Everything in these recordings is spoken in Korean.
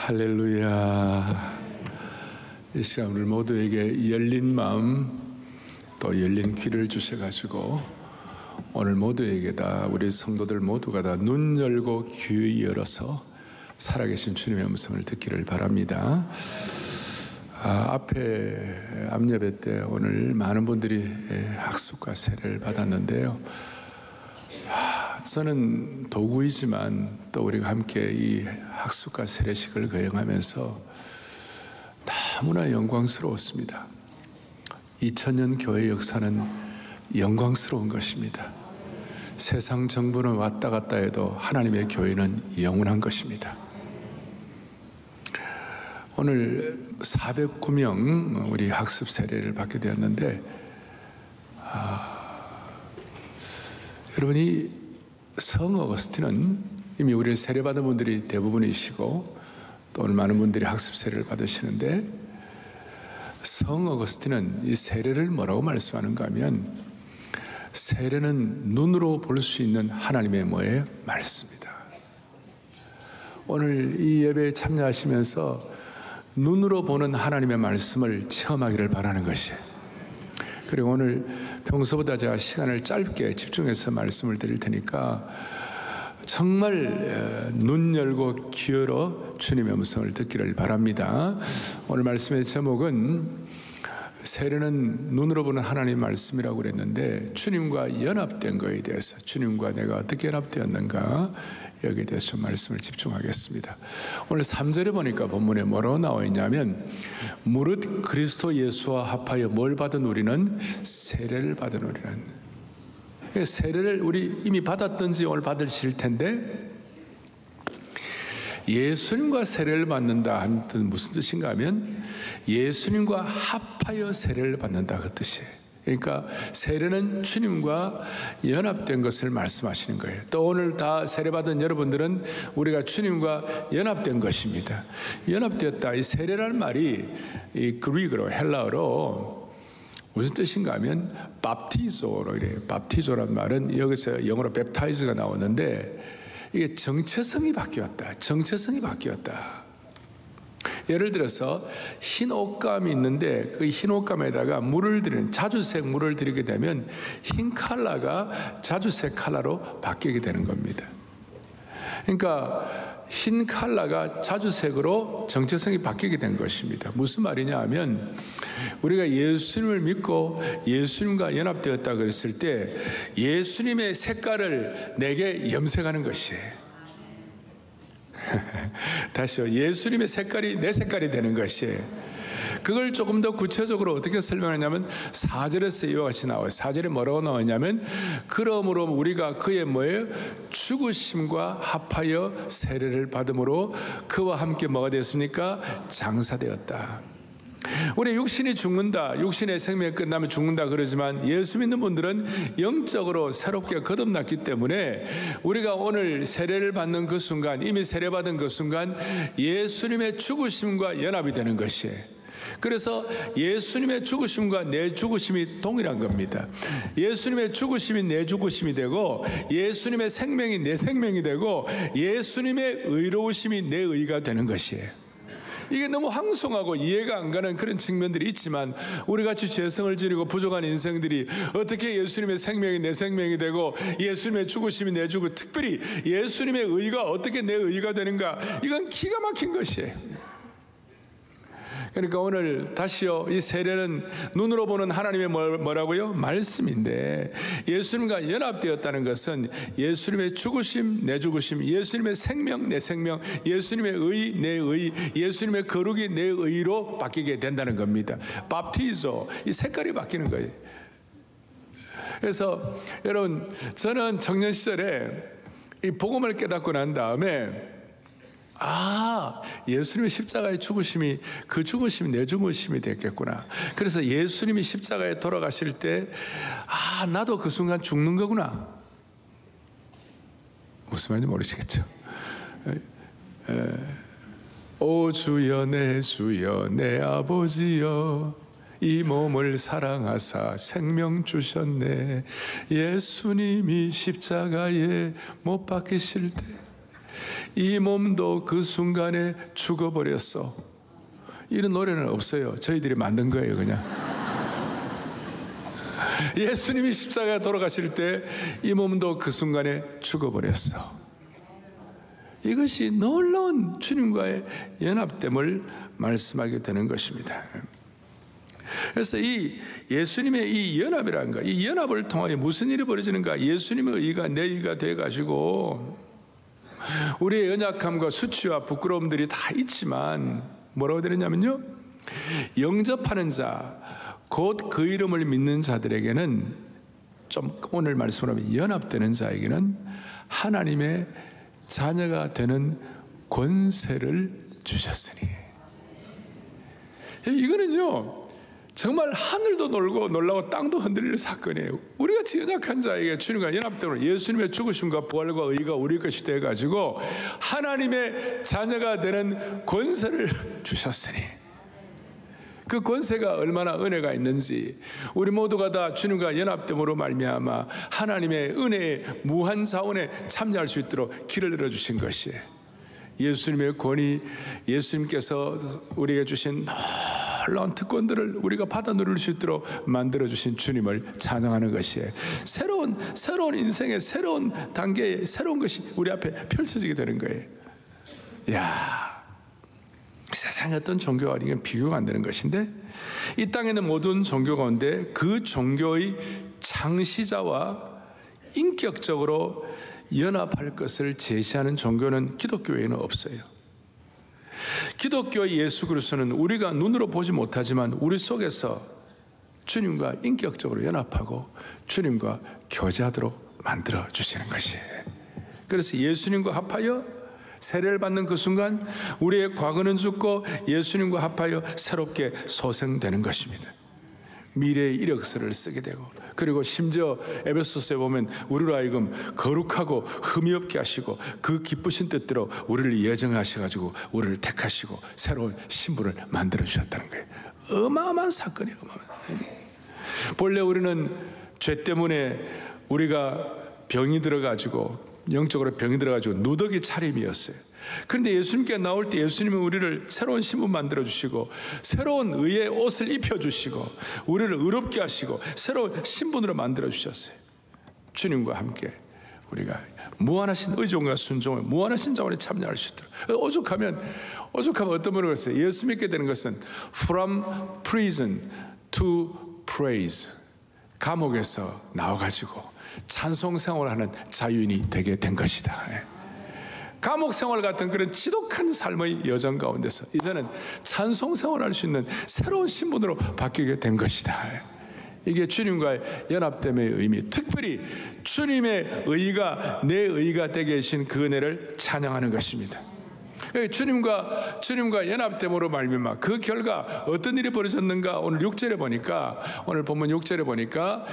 할렐루야. 이 시간 우리 모두에게 열린 마음 또 열린 귀를 주셔가지고 오늘 모두에게 다 우리 성도들 모두가 다 눈 열고 귀 열어서 살아계신 주님의 음성을 듣기를 바랍니다. 앞에 암예배 때 오늘 많은 분들이 학습과 세례를 받았는데요. 저는 도구이지만 또 우리가 함께 이 학습과 세례식을 거행하면서 너무나 영광스러웠습니다. 2000년 교회 역사는 영광스러운 것입니다. 세상 정부는 왔다 갔다 해도 하나님의 교회는 영원한 것입니다. 오늘 409명 우리 학습 세례를 받게 되었는데 여러분이 성 어거스틴은 이미 우리 세례받은 분들이 대부분이시고 또 오늘 많은 분들이 학습 세례를 받으시는데 성 어거스틴은 이 세례를 뭐라고 말씀하는가 하면 세례는 눈으로 볼 수 있는 하나님의 뭐예요? 말씀입니다. 오늘 이 예배에 참여하시면서 눈으로 보는 하나님의 말씀을 체험하기를 바라는 것이에요. 그리고 오늘 평소보다 제가 시간을 짧게 집중해서 말씀을 드릴 테니까 정말 눈 열고 귀 열어 주님의 음성을 듣기를 바랍니다. 오늘 말씀의 제목은 세례는 눈으로 보는 하나님의 말씀이라고 그랬는데 주님과 연합된 것에 대해서 주님과 내가 어떻게 연합되었는가 여기에 대해서 좀 말씀을 집중하겠습니다. 오늘 3절에 보니까 본문에 뭐라고 나와 있냐면 무릇 그리스도 예수와 합하여 뭘 받은 우리는 세례를 받은 우리는 세례를 우리 이미 받았든지 오늘 받으실 텐데 예수님과 세례를 받는다 하는 뜻은 무슨 뜻인가 하면 예수님과 합하여 세례를 받는다 그 뜻이에요. 그러니까 세례는 주님과 연합된 것을 말씀하시는 거예요. 또 오늘 다 세례받은 여러분들은 우리가 주님과 연합된 것입니다. 연합되었다. 이 세례라는 말이 이 그리그로 헬라어로 무슨 뜻인가 하면 밥티조로 이래요. 밥티조란 말은 여기서 영어로 웹타이즈가 나오는데 이게 정체성이 바뀌었다. 정체성이 바뀌었다. 예를 들어서 흰 옷감이 있는데 그 흰 옷감에다가 물을 들이는 자주색 물을 들이게 되면 흰 컬러가 자주색 컬러로 바뀌게 되는 겁니다. 그러니까 흰 컬러가 자주색으로 정체성이 바뀌게 된 것입니다. 무슨 말이냐 하면 우리가 예수님을 믿고 예수님과 연합되었다 그랬을 때 예수님의 색깔을 내게 염색하는 것이에요. 다시요. 예수님의 색깔이 내 색깔이 되는 것이에요. 그걸 조금 더 구체적으로 어떻게 설명하냐면 4절에서 이와 같이 나와요. 4절에 뭐라고 나오냐면 그러므로 우리가 그의 뭐예요? 죽으심과 합하여 세례를 받음으로 그와 함께 뭐가 되었습니까? 장사되었다. 우리 육신이 죽는다, 육신의 생명이 끝나면 죽는다 그러지만 예수 믿는 분들은 영적으로 새롭게 거듭났기 때문에 우리가 오늘 세례를 받는 그 순간, 이미 세례받은 그 순간 예수님의 죽으심과 연합이 되는 것이에요. 그래서 예수님의 죽으심과 내 죽으심이 동일한 겁니다. 예수님의 죽으심이 내 죽으심이 되고 예수님의 생명이 내 생명이 되고 예수님의 의로우심이 내 의가 되는 것이에요. 이게 너무 황송하고 이해가 안 가는 그런 측면들이 있지만 우리같이 죄성을 지니고 부족한 인생들이 어떻게 예수님의 생명이 내 생명이 되고 예수님의 죽으심이 내 죽고 특별히 예수님의 의가 어떻게 내 의가 되는가, 이건 기가 막힌 것이에요. 그러니까 오늘 다시요, 이 세례는 눈으로 보는 하나님의 뭐라고요? 말씀인데 예수님과 연합되었다는 것은 예수님의 죽으심, 내 죽으심, 예수님의 생명, 내 생명, 예수님의 의, 내 의, 예수님의 거룩이 내 의로 바뀌게 된다는 겁니다. 밥티조, 이 색깔이 바뀌는 거예요. 그래서 여러분, 저는 청년 시절에 이 복음을 깨닫고 난 다음에 예수님의 십자가의 죽으심이 그 죽으심이 내 죽으심이 됐겠구나. 그래서 예수님이 십자가에 돌아가실 때 나도 그 순간 죽는 거구나. 무슨 말인지 모르시겠죠? 오 주여 내 아버지여 이 몸을 사랑하사 생명 주셨네. 예수님이 십자가에 못 박히실 때 이 몸도 그 순간에 죽어버렸어. 이런 노래는 없어요. 저희들이 만든 거예요, 그냥. 예수님이 십자가에 돌아가실 때 이 몸도 그 순간에 죽어버렸어. 이것이 놀라운 주님과의 연합됨을 말씀하게 되는 것입니다. 그래서 이 예수님의 이 연합이라는 거, 이 연합을 통하여 무슨 일이 벌어지는가? 예수님의 의가 내 의가 돼가지고 우리의 연약함과 수치와 부끄러움들이 다 있지만 뭐라고 되느냐면요, 영접하는 자, 곧 그 이름을 믿는 자들에게는, 좀 오늘 말씀으로 하면 연합되는 자에게는 하나님의 자녀가 되는 권세를 주셨으니. 이거는요 정말 하늘도 놀라고 땅도 흔들릴 사건이에요. 우리같이 연약한 자에게 주님과 연합됨으로 예수님의 죽으심과 부활과 의가 우리 것이 되어가지고 하나님의 자녀가 되는 권세를 주셨으니, 그 권세가 얼마나 은혜가 있는지, 우리 모두가 다 주님과 연합됨으로 말미암아 하나님의 은혜의 무한 자원에 참여할 수 있도록 길을 열어주신 것이에요. 예수님의 권위, 예수님께서 우리에게 주신 놀라운 특권들을 우리가 받아 누릴 수 있도록 만들어주신 주님을 찬양하는 것이에요. 새로운 인생의 새로운 단계의 새로운 것이 우리 앞에 펼쳐지게 되는 거예요. 이야, 세상의 어떤 종교와 이건 비교가 안 되는 것인데, 이 땅에 있는 모든 종교 가운데 그 종교의 창시자와 인격적으로 연합할 것을 제시하는 종교는 기독교에는 없어요. 기독교의 예수 그리스도는 우리가 눈으로 보지 못하지만 우리 속에서 주님과 인격적으로 연합하고 주님과 교제하도록 만들어 주시는 것이에요. 그래서 예수님과 합하여 세례를 받는 그 순간 우리의 과거는 죽고 예수님과 합하여 새롭게 소생되는 것입니다. 미래의 이력서를 쓰게 되고, 그리고 심지어 에베소서에 보면 우리로 하여금 거룩하고 흠이 없게 하시고 그 기쁘신 뜻대로 우리를 예정하셔가지고 우리를 택하시고 새로운 신분을 만들어 주셨다는 거예요. 어마어마한 사건이에요. 본래 우리는 죄 때문에 우리가 병이 들어가지고, 영적으로 병이 들어가지고 누더기 차림이었어요. 그런데 예수님께 나올 때 예수님은 우리를 새로운 신분 만들어주시고 새로운 의의 옷을 입혀주시고 우리를 의롭게 하시고 새로운 신분으로 만들어주셨어요. 주님과 함께 우리가 무한하신 의존과 순종을, 무한하신 자원에 참여할 수 있도록. 오죽하면 어떤 분을 그랬어요. 예수 믿게 되는 것은 from prison to praise, 감옥에서 나와가지고 찬송 생활하는 자유인이 되게 된 것이다. 감옥 생활 같은 그런 지독한 삶의 여정 가운데서 이제는 찬송 생활할 수 있는 새로운 신분으로 바뀌게 된 것이다. 이게 주님과의 연합됨의 의미, 특별히 주님의 의가 내 의가 되게 하신 그 은혜를 찬양하는 것입니다. 주님과 연합됨으로 말미암아 그 결과 어떤 일이 벌어졌는가? 오늘 6절에 보니까, 오늘 본문 6절에 보니까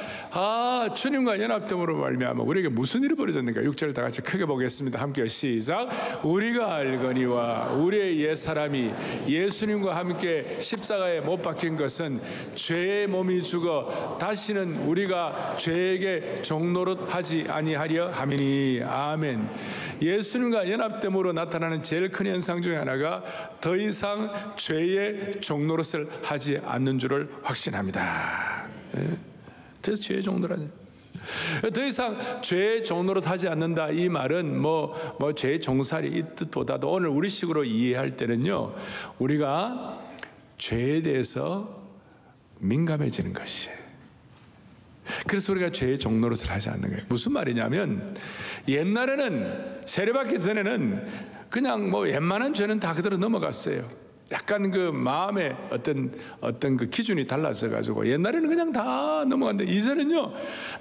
주님과 연합됨으로 말미암아 우리에게 무슨 일이 벌어졌는가? 6절을 다 같이 크게 보겠습니다. 함께 시작. 우리가 알거니와 우리의 옛사람이 예수님과 함께 십자가에 못 박힌 것은 죄의 몸이 죽어 다시는 우리가 죄에게 종노릇 하지 아니하려 함이니. 아멘. 예수님과 연합됨으로 나타나는 제일 큰 현상 중에 하나가 더 이상 죄의 종노릇을 하지 않는 줄을 확신합니다. 그래서 죄의 종노릇, 더 이상 죄의 종노릇 하지 않는다, 이 말은 뭐 죄의 종살이 이 뜻보다도 오늘 우리식으로 이해할 때는요, 우리가 죄에 대해서 민감해지는 것이에요. 그래서 우리가 죄의 종노릇을 하지 않는 거예요. 무슨 말이냐면, 옛날에는 세례받기 전에는 그냥 웬만한 죄는 다 그대로 넘어갔어요. 약간 그 마음의 어떤 그 기준이 달라져 가지고 옛날에는 그냥 다 넘어갔는데, 이제는요,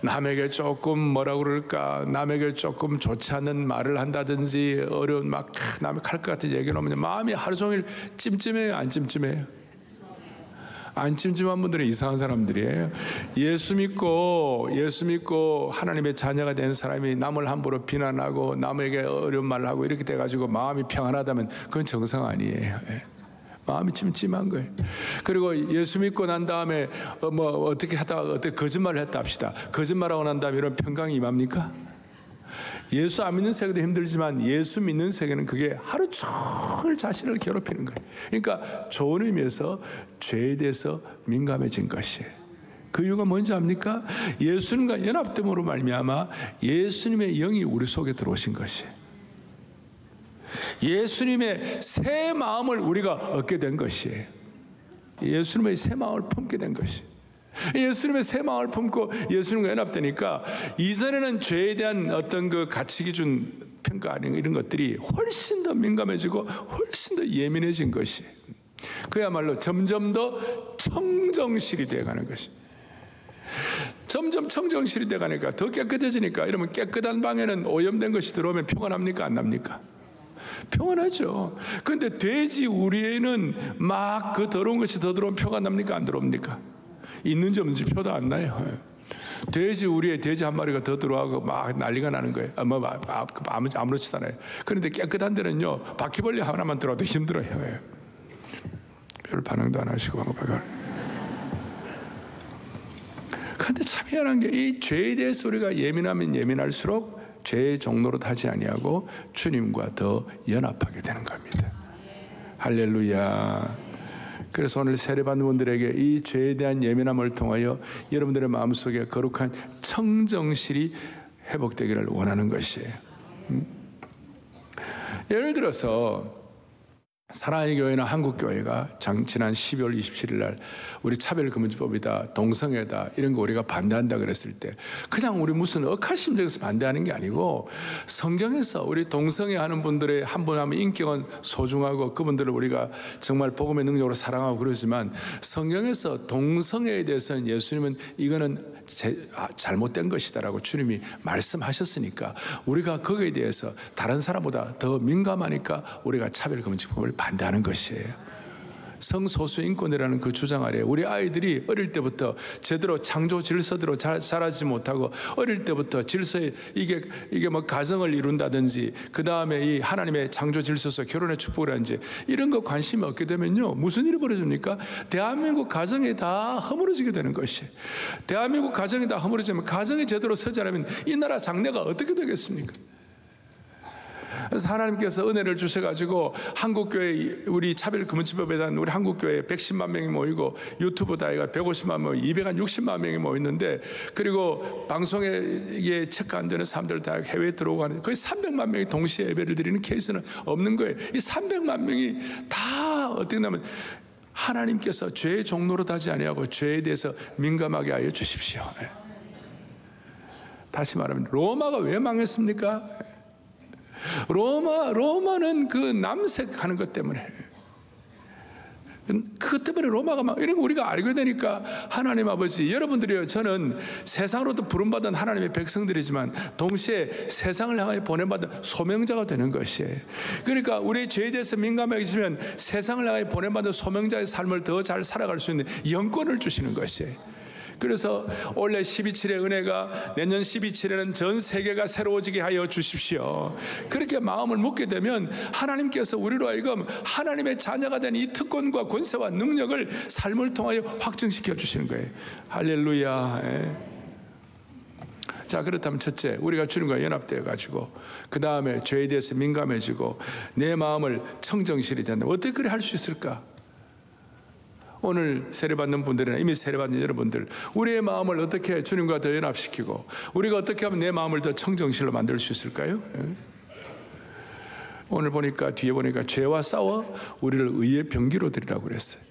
남에게 조금 뭐라고 그럴까, 남에게 조금 좋지 않은 말을 한다든지 어려운 남의 칼 것 같은 얘기를 하면 마음이 하루 종일 찜찜해요. 안 찜찜해요? 안 찜찜한 분들은 이상한 사람들이에요. 예수 믿고 하나님의 자녀가 된 사람이 남을 함부로 비난하고 남에게 어려운 말을 하고 이렇게 돼가지고 마음이 평안하다면 그건 정상 아니에요. 마음이 찜찜한 거예요. 그리고 예수 믿고 난 다음에 어떻게 하다가 어떻게 거짓말을 했다 합시다. 거짓말하고 난 다음에 이런 평강이 임합니까? 예수 안 믿는 세계도 힘들지만 예수 믿는 세계는 그게 하루 종일 자신을 괴롭히는 거예요. 그러니까 좋은 의미에서 죄에 대해서 민감해진 것이에요. 그 이유가 뭔지 압니까? 예수님과 연합됨으로 말미암아 예수님의 영이 우리 속에 들어오신 것이에요. 예수님의 새 마음을 우리가 얻게 된 것이에요. 예수님의 새 마음을 품게 된 것이에요. 예수님의 새 마음을 품고 예수님과 연합되니까 이전에는 죄에 대한 어떤 그 가치 기준 평가 이런 것들이 훨씬 더 민감해지고 훨씬 더 예민해진 것이, 그야말로 점점 더 청정실이 되어가는 것이. 점점 청정실이 되어가니까 더 깨끗해지니까, 이러면 깨끗한 방에는 오염된 것이 들어오면 표가 납니까 안 납니까? 표가 나죠. 그런데 돼지 우리에는 막 그 더러운 것이 더 들어오면 표가 납니까 안 들어옵니까? 있는지 없는지 표도 안 나요. 돼지 우리에 돼지 한 마리가 더 들어가고 막 난리가 나는 거예요. 아무렇지도 않아요. 그런데 깨끗한 데는요, 바퀴벌레 하나만 들어와도 힘들어요. 별 반응도 안 하시고. 그런데 참 희한한 게, 이 죄에 대해서 우리가 예민하면 예민할수록 죄의 종로로 타지 아니하고 주님과 더 연합하게 되는 겁니다. 할렐루야. 그래서 오늘 세례받는 분들에게 이 죄에 대한 예민함을 통하여 여러분들의 마음속에 거룩한 청정실이 회복되기를 원하는 것이에요. 예를 들어서 사랑의 교회나 한국교회가 지난 12월 27일 날 우리 차별금지법이다, 동성애다, 이런 거 우리가 반대한다 그랬을 때 그냥 우리 무슨 억하심적에서 반대하는 게 아니고, 성경에서 우리 동성애 하는 분들의 한 분 하면 인격은 소중하고 그분들을 우리가 정말 복음의 능력으로 사랑하고 그러지만, 성경에서 동성애에 대해서는 예수님은 이거는 잘못된 것이다라고 주님이 말씀하셨으니까 우리가 거기에 대해서 다른 사람보다 더 민감하니까 우리가 차별금지법을 반대하는 것이에요. 성소수 인권이라는 그 주장 아래 우리 아이들이 어릴 때부터 제대로 창조 질서대로 자라지 못하고, 어릴 때부터 질서에 이게 뭐 가정을 이룬다든지, 그 다음에 이 하나님의 창조 질서에서 결혼의 축복이라든지 이런 거 관심이 없게 되면요, 무슨 일이 벌어집니까? 대한민국 가정이 다 허물어지게 되는 것이. 대한민국 가정이 다 허물어지면, 가정이 제대로 서지 않으면 이 나라 장래가 어떻게 되겠습니까? 그래서 하나님께서 은혜를 주셔가지고 한국교회, 우리 차별금지법에 대한 우리 한국교회 110만 명이 모이고, 유튜브 다이가 150만 명, 260만 명이 모였는데, 그리고 방송에 이게 체크 안 되는 사람들 다 해외에 들어오고 하는, 거의 300만 명이 동시에 예배를 드리는 케이스는 없는 거예요. 이 300만 명이 다 어떻게 되냐면 하나님께서 죄의 종로로 타지 아니하고 죄에 대해서 민감하게 하여 주십시오. 다시 말하면 로마가 왜 망했습니까? 로마는 그 남색하는 것 때문에, 그것 때문에 로마가 막, 이런 거 우리가 알게 되니까, 하나님 아버지, 여러분들이요, 저는 세상으로부터 부름받은 하나님의 백성들이지만 동시에 세상을 향해 보내받은 소명자가 되는 것이에요. 그러니까 우리의 죄에 대해서 민감해지면 세상을 향해 보내받은 소명자의 삶을 더 잘 살아갈 수 있는 영권을 주시는 것이에요. 그래서 올해 12.7의 은혜가 내년 12.7에는 전 세계가 새로워지게 하여 주십시오. 그렇게 마음을 먹게 되면 하나님께서 우리로 하여금 하나님의 자녀가 된 이 특권과 권세와 능력을 삶을 통하여 확증시켜 주시는 거예요. 할렐루야. 자, 그렇다면 첫째, 우리가 주님과 연합되어 가지고 그 다음에 죄에 대해서 민감해지고 내 마음을 청정실이 된다. 어떻게 그래 할 수 있을까? 오늘 세례받는 분들이나 이미 세례받는 여러분들, 우리의 마음을 어떻게 주님과 더 연합시키고 우리가 어떻게 하면 내 마음을 더 청정실로 만들 수 있을까요? 오늘 보니까, 뒤에 보니까 죄와 싸워 우리를 의의 병기로 드리라고 그랬어요.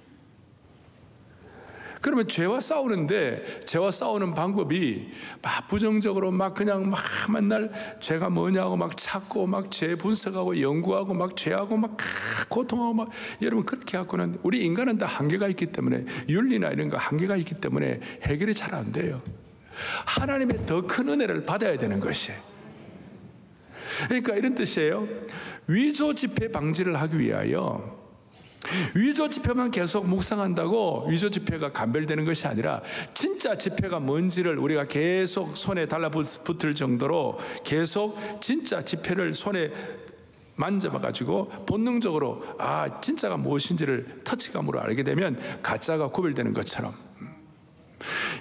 그러면 죄와 싸우는 방법이 막 부정적으로 막 그냥 막 맨날 죄가 뭐냐고 막 찾고 막 죄 분석하고 연구하고 막 죄하고 막 고통하고 막, 여러분 그렇게 갖고는, 우리 인간은 다 한계가 있기 때문에, 윤리나 이런 거 한계가 있기 때문에 해결이 잘 안 돼요. 하나님의 더 큰 은혜를 받아야 되는 것이에요. 그러니까 이런 뜻이에요. 위조 집회 방지를 하기 위하여 위조 집회만 계속 묵상한다고 위조 집회가 감별되는 것이 아니라, 진짜 집회가 뭔지를 우리가 계속 손에 달라붙을 정도로 계속 진짜 집회를 손에 만져봐가지고 본능적으로 진짜가 무엇인지를 터치감으로 알게 되면 가짜가 구별되는 것처럼,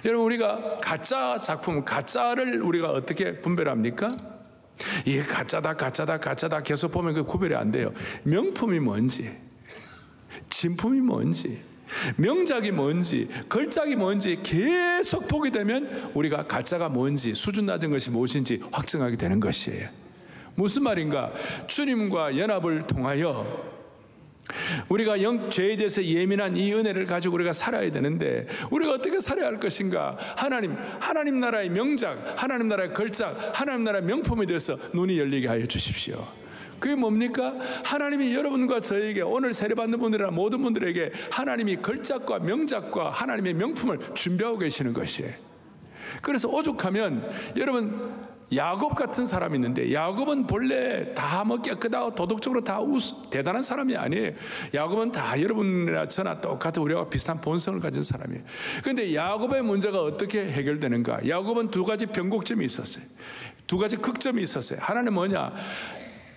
여러분 우리가 가짜 작품, 가짜를 우리가 어떻게 분별합니까? 이게 가짜다 계속 보면 그 구별이 안 돼요. 명품이 뭔지, 진품이 뭔지, 명작이 뭔지, 걸작이 뭔지 계속 보게 되면 우리가 가짜가 뭔지, 수준 낮은 것이 무엇인지 확증하게 되는 것이에요. 무슨 말인가? 주님과 연합을 통하여 우리가 죄에 대해서 예민한 이 은혜를 가지고 우리가 살아야 되는데, 우리가 어떻게 살아야 할 것인가? 하나님 나라의 명작, 하나님 나라의 걸작, 하나님 나라의 명품에 대해서 눈이 열리게 하여 주십시오. 그게 뭡니까? 하나님이 여러분과 저에게, 오늘 세례받는 분들이나 모든 분들에게 하나님이 걸작과 명작과 하나님의 명품을 준비하고 계시는 것이에요. 그래서 오죽하면 여러분, 야곱 같은 사람이 있는데, 야곱은 본래 다 깨끗하고 도덕적으로 다 대단한 사람이 아니에요. 야곱은 다 여러분이나 저나 똑같은 우리와 비슷한 본성을 가진 사람이에요. 그런데 야곱의 문제가 어떻게 해결되는가? 야곱은 두 가지 변곡점이 있었어요. 두 가지 극점이 있었어요. 하나는 뭐냐?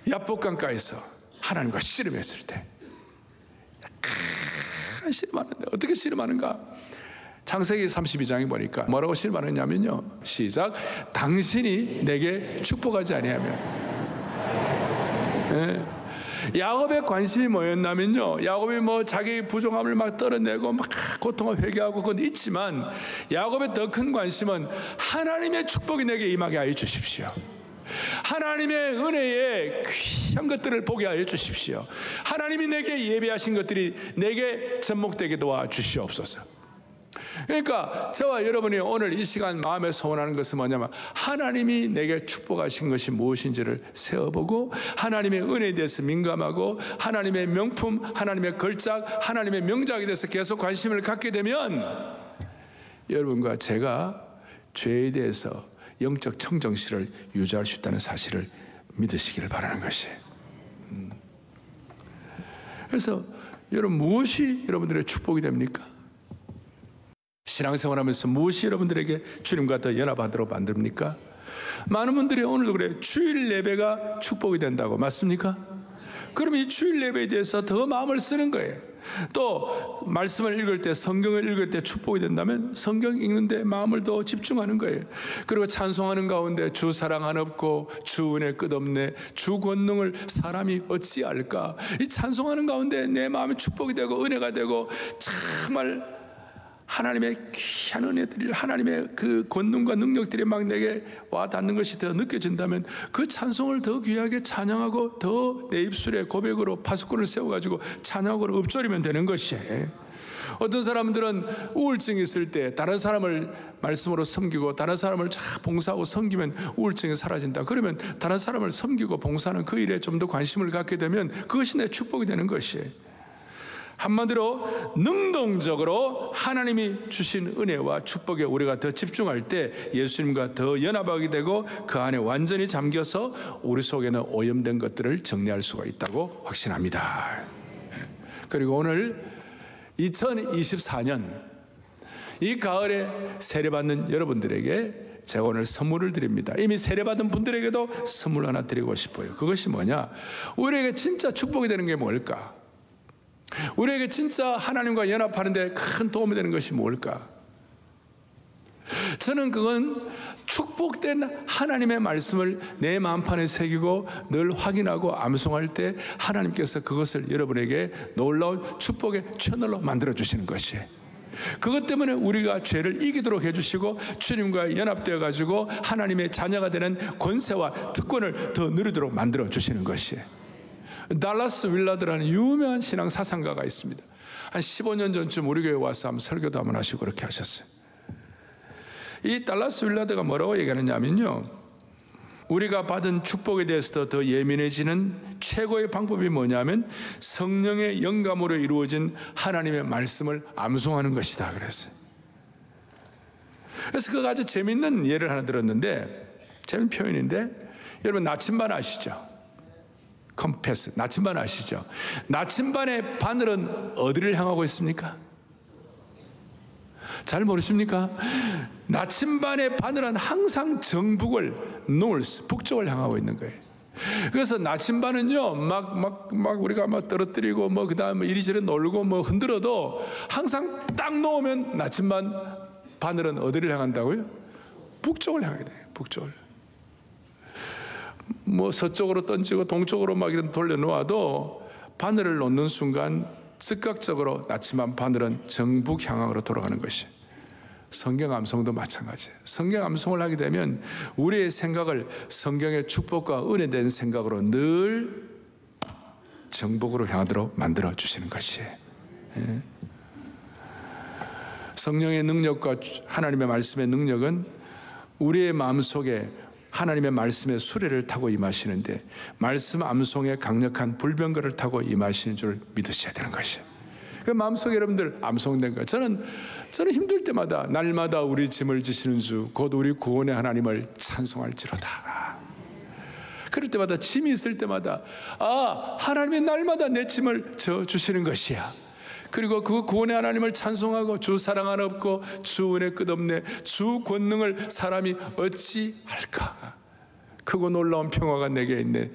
야복강가에서 하나님과 씨름했을 때, 약간 씨름하는데 어떻게 씨름하는가? 창세기 32장에 보니까 뭐라고 씨름하느냐면요, 시작. 당신이 내게 축복하지 아니하면. 야곱의 관심이 뭐였냐면요, 야곱이 자기 부족함을 막 떨어내고 막 고통을 회개하고 그건 있지만, 야곱의 더 큰 관심은 하나님의 축복이 내게 임하게 하여 주십시오. 하나님의 은혜에 귀한 것들을 보게 하여 주십시오. 하나님이 내게 예비하신 것들이 내게 접목되게 도와 주시옵소서. 그러니까 저와 여러분이 오늘 이 시간 마음에 소원하는 것은 뭐냐면, 하나님이 내게 축복하신 것이 무엇인지를 세어보고 하나님의 은혜에 대해서 민감하고 하나님의 명품, 하나님의 걸작, 하나님의 명작에 대해서 계속 관심을 갖게 되면 여러분과 제가 죄에 대해서 영적 청정시를 유지할 수 있다는 사실을 믿으시기를 바라는 것이에요. 그래서 여러분, 무엇이 여러분들의 축복이 됩니까? 신앙생활하면서 무엇이 여러분들에게 주님과 더 연합하도록 만듭니까? 많은 분들이 오늘도 그래요. 주일 예배가 축복이 된다고. 맞습니까? 그럼 이 주일 예배에 대해서 더 마음을 쓰는 거예요. 또 말씀을 읽을 때, 성경을 읽을 때 축복이 된다면 성경 읽는데 마음을 더 집중하는 거예요. 그리고 찬송하는 가운데 주 사랑 한없고 주 은혜 끝없네, 주 권능을 사람이 어찌 알까? 이 찬송하는 가운데 내 마음에 축복이 되고 은혜가 되고, 정말 하나님의 귀한 은혜들이, 하나님의 그 권능과 능력들이 막 내게 와 닿는 것이 더 느껴진다면 그 찬송을 더 귀하게 찬양하고 더 내 입술에 고백으로 파수꾼을 세워가지고 찬양으로 읊조리면 되는 것이에요. 어떤 사람들은 우울증이 있을 때 다른 사람을 말씀으로 섬기고 다른 사람을 봉사하고 섬기면 우울증이 사라진다. 그러면 다른 사람을 섬기고 봉사하는 그 일에 좀 더 관심을 갖게 되면 그것이 내 축복이 되는 것이에요. 한마디로 능동적으로 하나님이 주신 은혜와 축복에 우리가 더 집중할 때 예수님과 더 연합하게 되고 그 안에 완전히 잠겨서 우리 속에는 오염된 것들을 정리할 수가 있다고 확신합니다. 그리고 오늘 2024년 이 가을에 세례받는 여러분들에게 제가 오늘 선물을 드립니다. 이미 세례받은 분들에게도 선물 하나 드리고 싶어요. 그것이 뭐냐? 우리에게 진짜 축복이 되는 게 뭘까? 우리에게 진짜 하나님과 연합하는 데 큰 도움이 되는 것이 뭘까? 저는 그건 축복된 하나님의 말씀을 내 마음판에 새기고 늘 확인하고 암송할 때 하나님께서 그것을 여러분에게 놀라운 축복의 채널로 만들어 주시는 것이에요. 그것 때문에 우리가 죄를 이기도록 해주시고 주님과 연합되어 가지고 하나님의 자녀가 되는 권세와 특권을 더 누리도록 만들어 주시는 것이에요. 달라스 윌라드라는 유명한 신앙 사상가가 있습니다. 한 15년 전쯤 우리 교회 와서 한번 설교도 한번 하시고 그렇게 하셨어요. 이 달라스 윌라드가 뭐라고 얘기하느냐면요, 우리가 받은 축복에 대해서 더 예민해지는 최고의 방법이 뭐냐면 성령의 영감으로 이루어진 하나님의 말씀을 암송하는 것이다 그랬어요. 그래서 그거 아주 재밌는 예를 하나 들었는데, 재밌는 표현인데, 여러분 나침반 아시죠? 컴패스, 나침반 아시죠? 나침반의 바늘은 어디를 향하고 있습니까? 잘 모르십니까? 나침반의 바늘은 항상 정북을, north, 북쪽을 향하고 있는 거예요. 그래서 나침반은요, 막 우리가 막 떨어뜨리고 그 다음에 이리저리 놀고 흔들어도 항상 딱 놓으면 나침반 바늘은 어디를 향한다고요? 북쪽을 향하게 돼요. 북쪽을. 뭐 서쪽으로 던지고 동쪽으로 막 이런 돌려놓아도 바늘을 놓는 순간 즉각적으로 나침반 바늘은 정북 향하로 돌아가는 것이. 성경 암송도 마찬가지예요. 성경 암송을 하게 되면 우리의 생각을 성경의 축복과 은혜된 생각으로 늘 정복으로 향하도록 만들어 주시는 것이에요. 성령의 능력과 하나님의 말씀의 능력은 우리의 마음속에 하나님의 말씀의 수레를 타고 임하시는데 말씀 암송의 강력한 불병거를 타고 임하시는 줄 믿으셔야 되는 것이에요. 그 마음속에 여러분들 암송된 거. 저는 힘들 때마다 날마다 우리 짐을 지시는 주 곧 우리 구원의 하나님을 찬송할지로다. 그럴 때마다 짐이 있을 때마다 하나님이 날마다 내 짐을 져 주시는 것이야. 그리고 그 구원의 하나님을 찬송하고 주 사랑 하나 없고 주 은혜 끝없네. 주 권능을 사람이 어찌 할까. 크고 놀라운 평화가 내게 있네.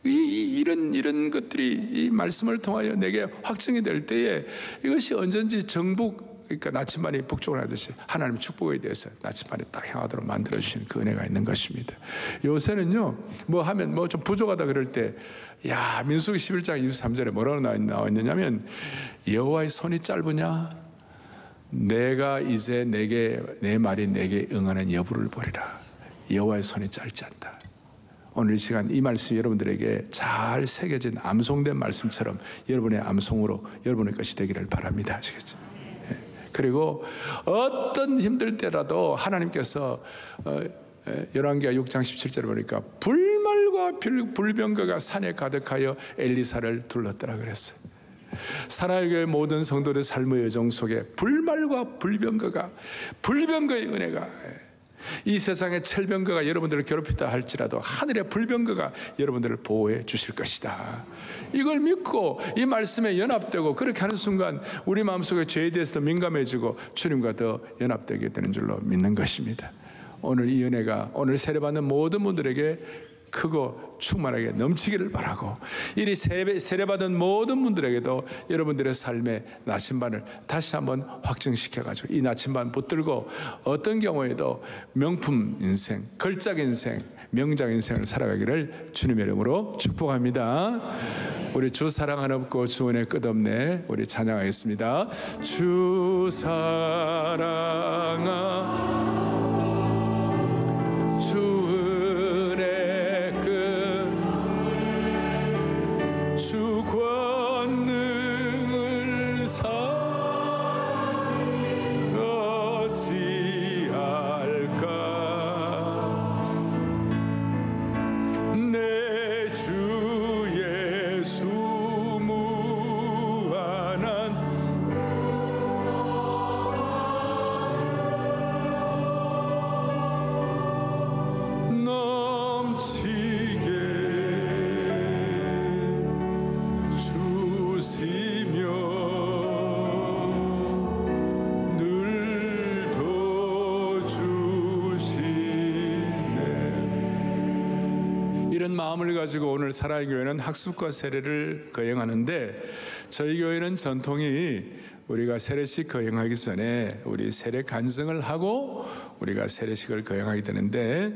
이런 것들이 이 말씀을 통하여 내게 확증이 될 때에 이것이 언제든지 정북, 그러니까 나침반이 북쪽으로 하듯이 하나님의 축복에 대해서 나침반이 딱 향하도록 만들어주시는 그 은혜가 있는 것입니다. 요새는요, 뭐 하면 뭐 좀 부족하다 그럴 때, 민수기 11장 23절에 뭐라고 나와 있느냐면, 여호와의 손이 짧으냐? 내가 이제 내 말이 내게 응하는 여부를 보리라. 여호와의 손이 짧지 않다. 오늘 이 시간 이 말씀이 여러분들에게 잘 새겨진 암송된 말씀처럼 여러분의 암송으로 여러분의 것이 되기를 바랍니다. 아시겠죠? 그리고 어떤 힘들 때라도 하나님께서 열왕기하 6장 17절에 보니까 불말과 불병거가 산에 가득하여 엘리사를 둘렀더라 그랬어요. 사랑의 교회 모든 성도들의 삶의 여정 속에 불말과 불병거의 은혜가, 이 세상의 철병거가 여러분들을 괴롭히다 할지라도 하늘의 불병거가 여러분들을 보호해 주실 것이다. 이걸 믿고 이 말씀에 연합되고 그렇게 하는 순간 우리 마음속에 죄에 대해서 민감해지고 주님과 더 연합되게 되는 줄로 믿는 것입니다. 오늘 이 은혜가 오늘 세례받는 모든 분들에게 크고 충만하게 넘치기를 바라고, 이리 세례받은 모든 분들에게도 여러분들의 삶의 나침반을 다시 한번 확증시켜가지고 이 나침반 붙들고 어떤 경우에도 명품 인생, 걸작 인생, 명작 인생을 살아가기를 주님의 이름으로 축복합니다. 우리 주 사랑 하나 없고 주 은혜 끝없네. 우리 찬양하겠습니다. 주 사랑아 주 주 권능을 어찌할까. 내 주 예수 무한한 넘치게 이런 마음을 가지고 오늘 사랑의 교회는 학습과 세례를 거행하는데, 저희 교회는 전통이 우리가 세례식 거행하기 전에 우리 세례 간증을 하고 우리가 세례식을 거행하게 되는데,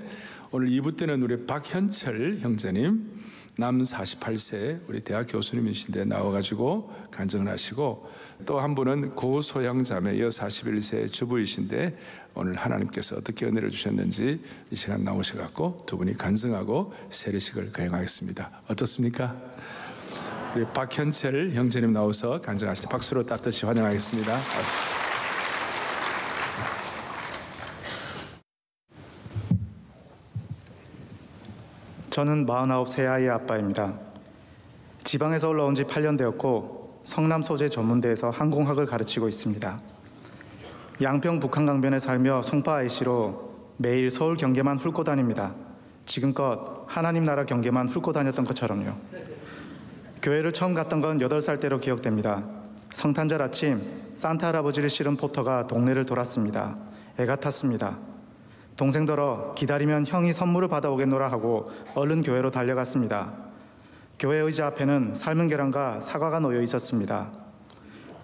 오늘 2부 때는 우리 박현철 형제님, 남 48세 우리 대학 교수님이신데 나와가지고 간증을 하시고, 또 한 분은 고소영 자매 여 41세 주부이신데 오늘 하나님께서 어떻게 은혜를 주셨는지 이 시간 나오셔갖고 두 분이 간증하고 세례식을 거행하겠습니다. 어떻습니까? 우리 박현철 형제님 나와서 간증하실 때 박수로 따뜻이 환영하겠습니다. 저는 49세 아이의 아빠입니다. 지방에서 올라온 지 8년 되었고 성남 소재 전문대에서 항공학을 가르치고 있습니다. 양평 북한강변에 살며 송파 IC로 매일 서울 경계만 훑고 다닙니다. 지금껏 하나님 나라 경계만 훑고 다녔던 것처럼요. 교회를 처음 갔던 건 8살 때로 기억됩니다. 성탄절 아침 산타 할아버지를 실은 포터가 동네를 돌았습니다. 애가 탔습니다. 동생더러 기다리면 형이 선물을 받아오겠노라 하고 얼른 교회로 달려갔습니다. 교회 의자 앞에는 삶은 계란과 사과가 놓여 있었습니다.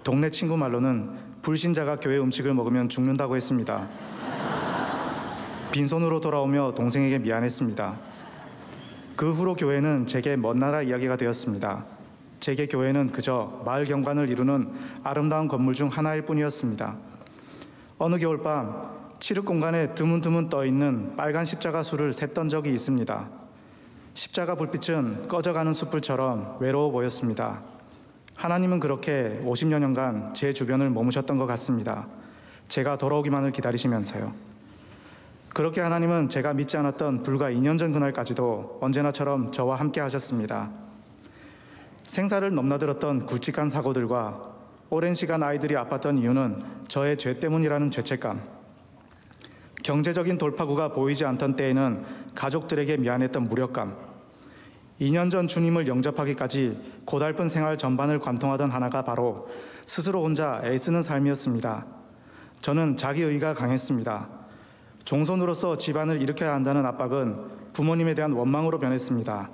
동네 친구 말로는 불신자가 교회 음식을 먹으면 죽는다고 했습니다. 빈손으로 돌아오며 동생에게 미안했습니다. 그 후로 교회는 제게 먼 나라 이야기가 되었습니다. 제게 교회는 그저 마을 경관을 이루는 아름다운 건물 중 하나일 뿐이었습니다. 어느 겨울밤 칠흑 공간에 드문드문 떠있는 빨간 십자가 수를 샜던 적이 있습니다. 십자가 불빛은 꺼져가는 숯불처럼 외로워 보였습니다. 하나님은 그렇게 50여 년간 제 주변을 머무셨던 것 같습니다. 제가 돌아오기만을 기다리시면서요. 그렇게 하나님은 제가 믿지 않았던 불과 2년 전 그날까지도 언제나처럼 저와 함께 하셨습니다. 생사를 넘나들었던 굵직한 사고들과 오랜 시간 아이들이 아팠던 이유는 저의 죄 때문이라는 죄책감, 경제적인 돌파구가 보이지 않던 때에는 가족들에게 미안했던 무력감, 2년 전 주님을 영접하기까지 고달픈 생활 전반을 관통하던 하나가 바로 스스로 혼자 애쓰는 삶이었습니다. 저는 자기의가 강했습니다. 종손으로서 집안을 일으켜야 한다는 압박은 부모님에 대한 원망으로 변했습니다.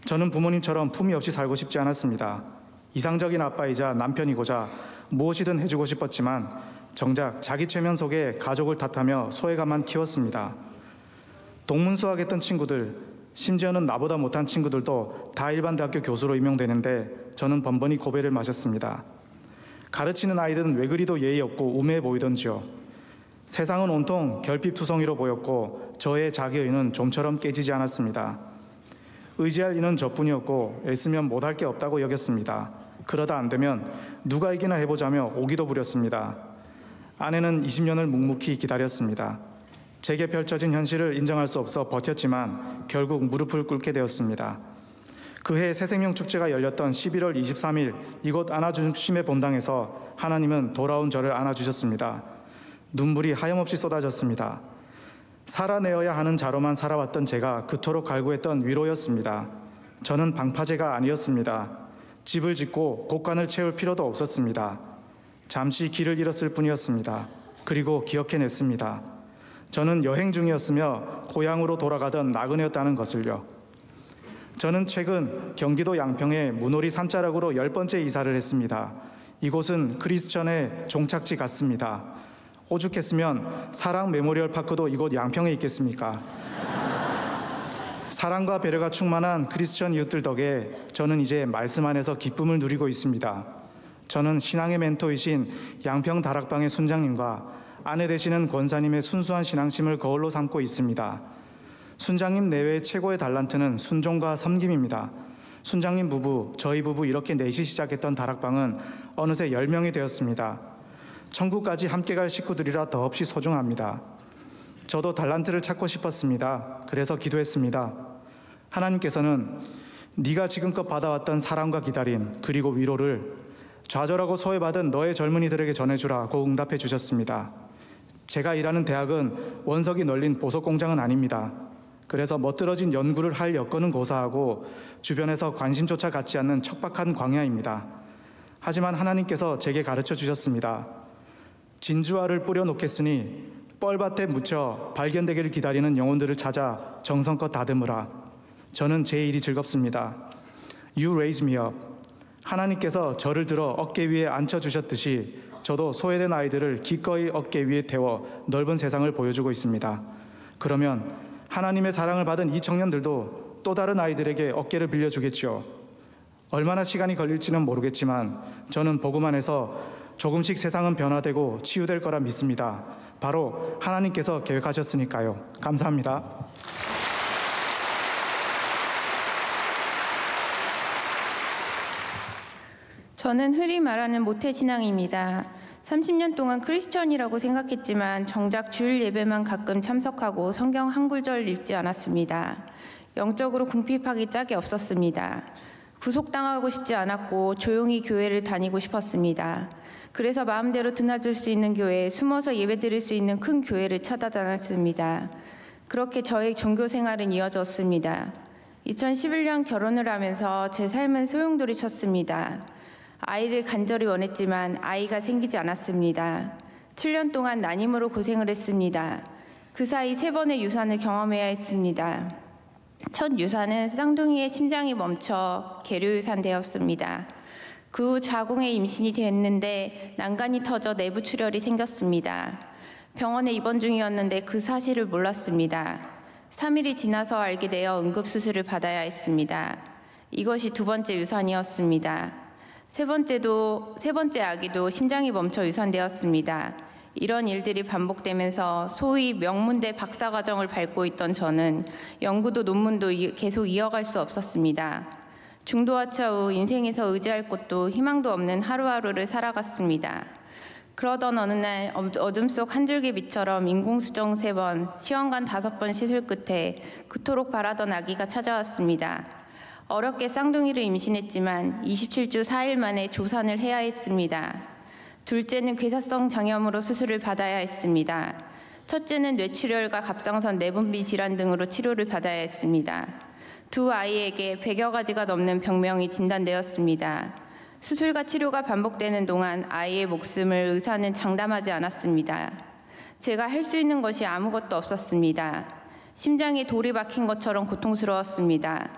저는 부모님처럼 품위 없이 살고 싶지 않았습니다. 이상적인 아빠이자 남편이고자 무엇이든 해주고 싶었지만 정작 자기 최면 속에 가족을 탓하며 소외감만 키웠습니다. 동문수학했던 친구들, 심지어는 나보다 못한 친구들도 다 일반 대학교 교수로 임용되는데 저는 번번이 고배를 마셨습니다. 가르치는 아이들은 왜 그리도 예의 없고 우매해 보이던지요. 세상은 온통 결핍투성이로 보였고 저의 자기의는 좀처럼 깨지지 않았습니다. 의지할 이는 저뿐이었고 애쓰면 못할 게 없다고 여겼습니다. 그러다 안 되면 누가 이기나 해보자며 오기도 부렸습니다. 아내는 20년을 묵묵히 기다렸습니다. 제게 펼쳐진 현실을 인정할 수 없어 버텼지만 결국 무릎을 꿇게 되었습니다. 그해 새생명축제가 열렸던 11월 23일 이곳 안아주심의 본당에서 하나님은 돌아온 저를 안아주셨습니다. 눈물이 하염없이 쏟아졌습니다. 살아내어야 하는 자로만 살아왔던 제가 그토록 갈구했던 위로였습니다. 저는 방파제가 아니었습니다. 집을 짓고 곳간을 채울 필요도 없었습니다. 잠시 길을 잃었을 뿐이었습니다. 그리고 기억해냈습니다. 저는 여행 중이었으며 고향으로 돌아가던 나그네였다는 것을요. 저는 최근 경기도 양평에 문오리 산자락으로 10번째 이사를 했습니다. 이곳은 크리스천의 종착지 같습니다. 오죽했으면 사랑 메모리얼 파크도 이곳 양평에 있겠습니까? 사랑과 배려가 충만한 크리스천 이웃들 덕에 저는 이제 말씀 안에서 기쁨을 누리고 있습니다. 저는 신앙의 멘토이신 양평 다락방의 순장님과 아내 되시는 권사님의 순수한 신앙심을 거울로 삼고 있습니다. 순장님 내외의 최고의 달란트는 순종과 섬김입니다. 순장님 부부, 저희 부부 이렇게 넷이 시작했던 다락방은 어느새 10명이 되었습니다. 천국까지 함께 갈 식구들이라 더없이 소중합니다. 저도 달란트를 찾고 싶었습니다. 그래서 기도했습니다. 하나님께서는 네가 지금껏 받아왔던 사랑과 기다림 그리고 위로를 좌절하고 소외받은 너의 젊은이들에게 전해주라고 응답해 주셨습니다. 제가 일하는 대학은 원석이 널린 보석 공장은 아닙니다. 그래서 멋들어진 연구를 할 여건은 고사하고 주변에서 관심조차 갖지 않는 척박한 광야입니다. 하지만 하나님께서 제게 가르쳐 주셨습니다. 진주알을 뿌려놓겠으니 뻘밭에 묻혀 발견되기를 기다리는 영혼들을 찾아 정성껏 다듬으라. 저는 제 일이 즐겁습니다. You raise me up. 하나님께서 저를 들어 어깨 위에 앉혀주셨듯이 저도 소외된 아이들을 기꺼이 어깨 위에 태워 넓은 세상을 보여주고 있습니다. 그러면 하나님의 사랑을 받은 이 청년들도 또 다른 아이들에게 어깨를 빌려주겠죠. 얼마나 시간이 걸릴지는 모르겠지만 저는 복음 안에서 조금씩 세상은 변화되고 치유될 거라 믿습니다. 바로 하나님께서 계획하셨으니까요. 감사합니다. 저는 흔히 말하는 모태신앙입니다. 30년 동안 크리스천이라고 생각했지만 정작 주일 예배만 가끔 참석하고 성경 한 구절 읽지 않았습니다. 영적으로 궁핍하기 짝이 없었습니다. 구속당하고 싶지 않았고 조용히 교회를 다니고 싶었습니다. 그래서 마음대로 드나들 수 있는 교회, 숨어서 예배드릴 수 있는 큰 교회를 찾아다녔습니다. 그렇게 저의 종교 생활은 이어졌습니다. 2011년 결혼을 하면서 제 삶은 소용돌이 쳤습니다. 아이를 간절히 원했지만 아이가 생기지 않았습니다. 7년 동안 난임으로 고생을 했습니다. 그 사이 3번의 유산을 경험해야 했습니다. 첫 유산은 쌍둥이의 심장이 멈춰 계류유산 되었습니다. 그 후 자궁에 임신이 됐는데 난간이 터져 내부 출혈이 생겼습니다. 병원에 입원 중이었는데 그 사실을 몰랐습니다. 3일이 지나서 알게 되어 응급수술을 받아야 했습니다. 이것이 두 번째 유산이었습니다. 세 번째 아기도 심장이 멈춰 유산되었습니다. 이런 일들이 반복되면서 소위 명문대 박사과정을 밟고 있던 저는 연구도 논문도 계속 이어갈 수 없었습니다. 중도하차 후 인생에서 의지할 곳도 희망도 없는 하루하루를 살아갔습니다. 그러던 어느 날 어둠 속 한 줄기 빛처럼 인공수정 3번, 시험관 5번 시술 끝에 그토록 바라던 아기가 찾아왔습니다. 어렵게 쌍둥이를 임신했지만 27주 4일 만에 조산을 해야 했습니다. 둘째는 괴사성 장염으로 수술을 받아야 했습니다. 첫째는 뇌출혈과 갑상선 내분비 질환 등으로 치료를 받아야 했습니다. 두 아이에게 100여 가지가 넘는 병명이 진단되었습니다. 수술과 치료가 반복되는 동안 아이의 목숨을 의사는 장담하지 않았습니다. 제가 할 수 있는 것이 아무것도 없었습니다. 심장에 돌이 박힌 것처럼 고통스러웠습니다.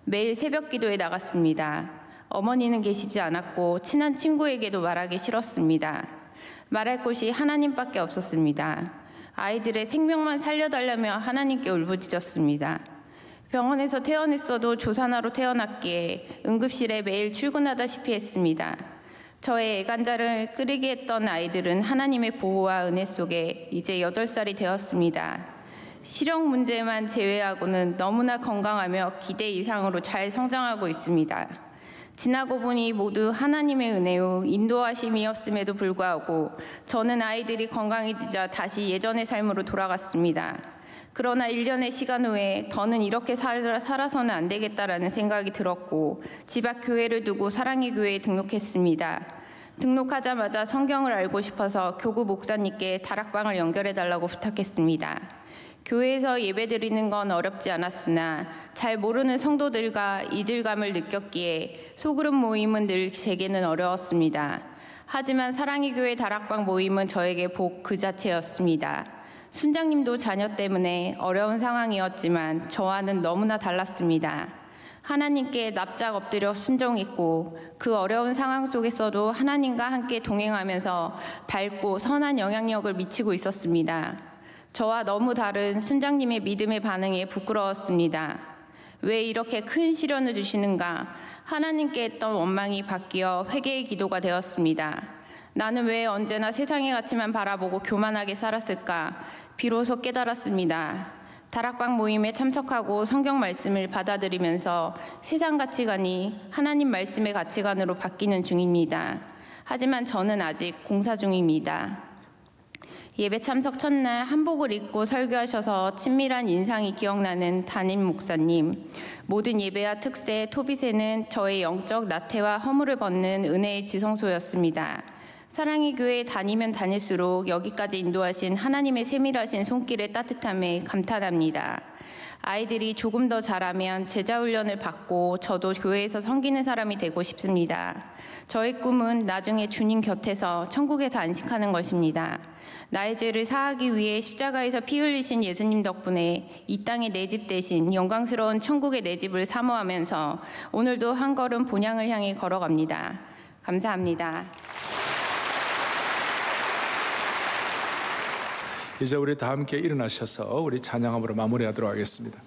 매일 새벽 기도에 나갔습니다. 어머니는 계시지 않았고 친한 친구에게도 말하기 싫었습니다. 말할 곳이 하나님밖에 없었습니다. 아이들의 생명만 살려달라며 하나님께 울부짖었습니다. 병원에서 태어났어도 조산아로 태어났기에 응급실에 매일 출근하다시피 했습니다. 저의 애간자를 끓이게 했던 아이들은 하나님의 보호와 은혜 속에 이제 8살이 되었습니다. 실형 문제만 제외하고는 너무나 건강하며 기대 이상으로 잘 성장하고 있습니다. 지나고 보니 모두 하나님의 은혜요 인도하심이었음에도 불구하고 저는 아이들이 건강해지자 다시 예전의 삶으로 돌아갔습니다. 그러나 1년의 시간 후에 더는 이렇게 살아서는 안 되겠다라는 생각이 들었고 집 앞 교회를 두고 사랑의 교회에 등록했습니다. 등록하자마자 성경을 알고 싶어서 교구 목사님께 다락방을 연결해달라고 부탁했습니다. 교회에서 예배드리는 건 어렵지 않았으나 잘 모르는 성도들과 이질감을 느꼈기에 소그룹 모임은 늘 제게는 어려웠습니다. 하지만 사랑의 교회 다락방 모임은 저에게 복 그 자체였습니다. 순장님도 자녀 때문에 어려운 상황이었지만 저와는 너무나 달랐습니다. 하나님께 납작 엎드려 순종했고 그 어려운 상황 속에서도 하나님과 함께 동행하면서 밝고 선한 영향력을 미치고 있었습니다. 저와 너무 다른 순장님의 믿음의 반응에 부끄러웠습니다. 왜 이렇게 큰 시련을 주시는가? 하나님께 했던 원망이 바뀌어 회개의 기도가 되었습니다. 나는 왜 언제나 세상의 가치만 바라보고 교만하게 살았을까? 비로소 깨달았습니다. 다락방 모임에 참석하고 성경 말씀을 받아들이면서 세상 가치관이 하나님 말씀의 가치관으로 바뀌는 중입니다. 하지만 저는 아직 공사 중입니다. 예배 참석 첫날 한복을 입고 설교하셔서 친밀한 인상이 기억나는 담임 목사님, 모든 예배와 특세, 토빗에는 저의 영적 나태와 허물을 벗는 은혜의 지성소였습니다. 사랑의 교회에 다니면 다닐수록 여기까지 인도하신 하나님의 세밀하신 손길의 따뜻함에 감탄합니다. 아이들이 조금 더 자라면 제자 훈련을 받고 저도 교회에서 섬기는 사람이 되고 싶습니다. 저의 꿈은 나중에 주님 곁에서 천국에서 안식하는 것입니다. 나의 죄를 사하기 위해 십자가에서 피 흘리신 예수님 덕분에 이 땅의 내 집 대신 영광스러운 천국의 내 집을 사모하면서 오늘도 한 걸음 본향을 향해 걸어갑니다. 감사합니다. 이제 우리 다 함께 일어나셔서 우리 찬양함으로 마무리하도록 하겠습니다.